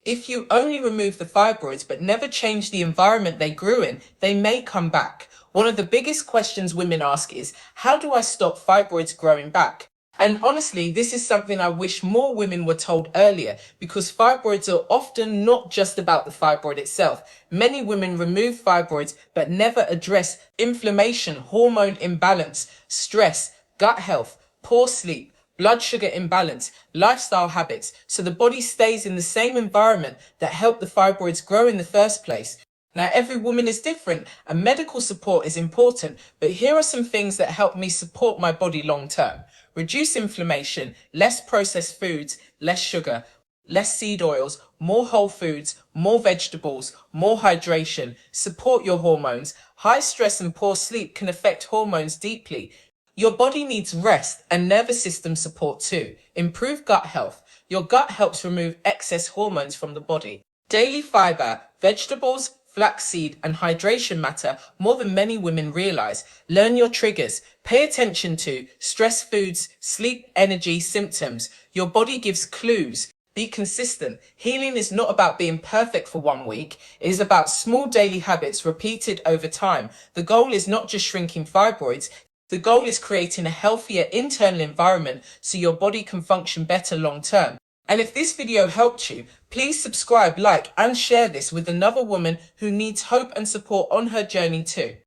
If you only remove the fibroids but never change the environment they grew in, they may come back. One of the biggest questions women ask is, how do I stop fibroids growing back? And honestly, this is something I wish more women were told earlier, because fibroids are often not just about the fibroid itself. Many women remove fibroids but never address inflammation, hormone imbalance, stress, gut health, poor sleep, blood sugar imbalance, lifestyle habits, so the body stays in the same environment that helped the fibroids grow in the first place. Now, every woman is different and medical support is important, but here are some things that help me support my body long term. Reduce inflammation, less processed foods, less sugar, less seed oils, more whole foods, more vegetables, more hydration. Support your hormones. High stress and poor sleep can affect hormones deeply. Your body needs rest and nervous system support too. Improve gut health. Your gut helps remove excess hormones from the body. Daily fiber, vegetables, flaxseed, and hydration matter more than many women realize. Learn your triggers. Pay attention to stress foods, sleep, energy, symptoms. Your body gives clues. Be consistent. Healing is not about being perfect for 1 week. It is about small daily habits repeated over time. The goal is not just shrinking fibroids. The goal is creating a healthier internal environment so your body can function better long term. And if this video helped you, please subscribe, like, and share this with another woman who needs hope and support on her journey too.